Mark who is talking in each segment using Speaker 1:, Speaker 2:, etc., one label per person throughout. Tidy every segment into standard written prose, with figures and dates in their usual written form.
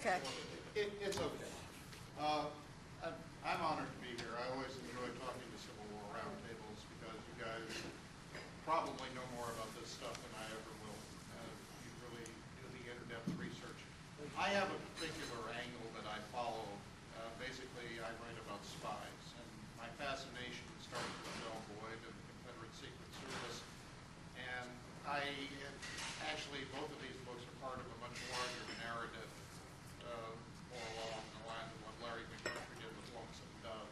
Speaker 1: okay.
Speaker 2: It's okay. I'm honored to be here. I always enjoy talking to Civil War roundtables because you guys probably know more about this stuff than I ever will. You really do the in-depth research. I have a particular angle that I follow. Basically, I write about spies, and my fascination started with Bell Boyd and the Confederate Secret Service. And actually, both of these books are part of a much larger narrative, more along the lines of what Larry McMurtry did with Lonesome Dove.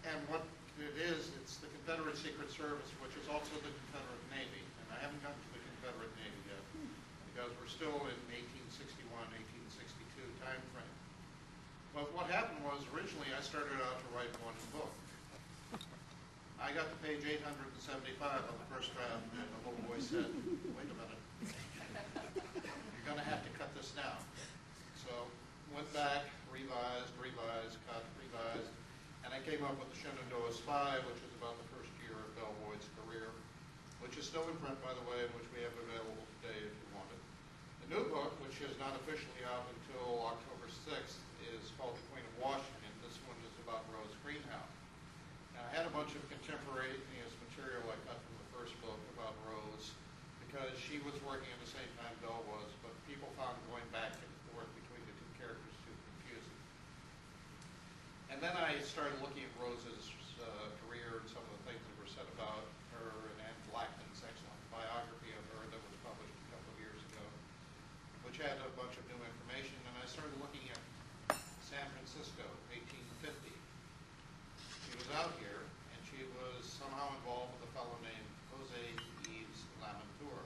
Speaker 2: And what it is, it's the Confederate Secret Service, which is also the Confederate Navy. And I haven't gotten to the Confederate Navy yet, because we're still in 1861, 1862 time frame. But what happened was, originally I started out to write one book. I got to page 875 on the first draft, and the little boy said, wait a minute, you're going to have to cut this down. So went back, revised, cut, revised, and I came up with the Shenandoah Spy, which is about the first year of Bell Boyd's career, which is still in print, by the way, and which we have available today if you want it. The new book, which is not officially out until October 6th, is called The Queen of Washington. This one is about Rose Greenhouse. Now, I had a bunch of contemporaneous material I cut from the first book about Rose because she was working at the same time Bell was, but people found going back and forth between the two characters too confusing. And then I started looking at Rose's career and some of the things that were said about her, and Anne Blackman's excellent biography of her that was published a couple of years ago, which had a bunch of new information. And I started looking at San Francisco, 1850. She was out here, and she was somehow involved with a fellow named Jose Yves Lamontour.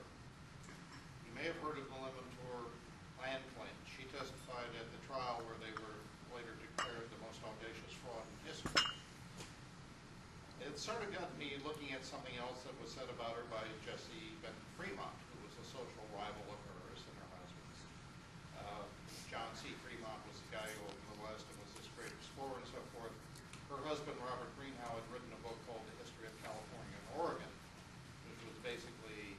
Speaker 2: You may have heard of the Lamontour land claims. She testified at the trial where they were later declared the most audacious fraud in history. It sort of got me looking at something else that was said about her by Jesse Benton Fremont, who was a social rival of hers and her husband's. John C. Fremont was the guy who opened the West and was this great explorer and so forth. Her husband, Robert Greenhow, had written a book called The History of California and Oregon, which was basically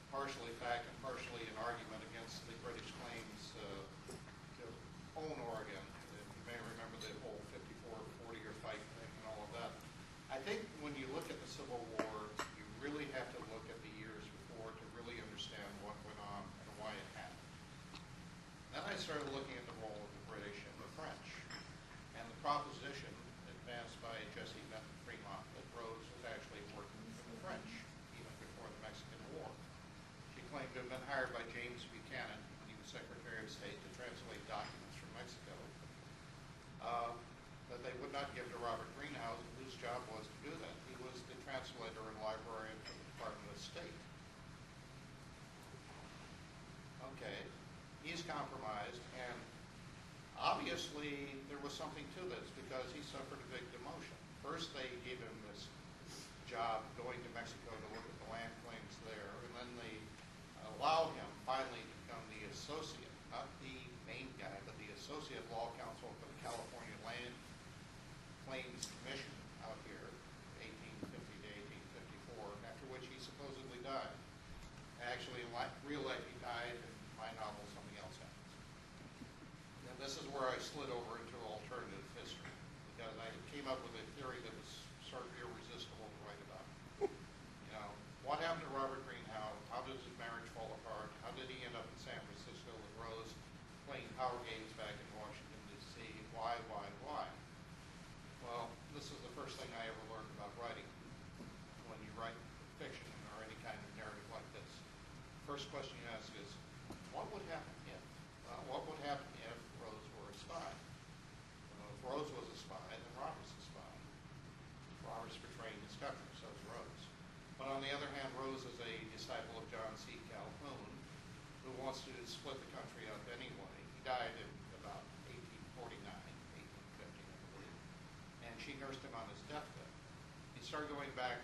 Speaker 2: partially fact and partially an argument against the British claims to own Oregon. You may remember the whole 54-40-year fight thing and all of that. I think when you look at the Civil War, you really have to look at the years before to really understand what went on and why it happened. Then I started looking at the role of the British and the French, and the proposition advanced by Jesse Benton Fremont that Rose was actually working for the French even before the Mexican War. She claimed to have been hired by James Buchanan when he was Secretary of State to translate documents from Mexico that they would not give to Robert Greenhow, whose job was to do that. He was the translator and librarian for the Department of State. Okay, he's compromised, and obviously there was something to this because he suffered a big demotion. First they gave him this job going to Mexico to look at the land claims there, and then they allowed him finally to become the associate, not the main guy, but the associate law counsel for the California Land Claims Commission out here, 1850 to 1854, after which he supposedly died. Actually, in real life he died, and in my novel something else happens. And this is where I slid over into alternative history, because I came up with a theory that was sort of irresistible to write about. You know, what happened to Robert Greenhow? How does his marriage fall apart? How did he end up in San Francisco with Rose playing power games back in Washington, D.C.? Why? Well, this is the first thing I ever learned about writing. When you write fiction or any kind of narrative like this, first question you ask is, what would happen if? Well, what would happen if Rose were a spy? Well, if Rose was a spy, then Robert's a spy. Robert's betraying his country, so is Rose. But on the other hand, Rose is a disciple of John C. Calhoun, who wants to split the country up anyway. He died in about 1849, 1850, I believe. And she nursed him on his deathbed. He started going back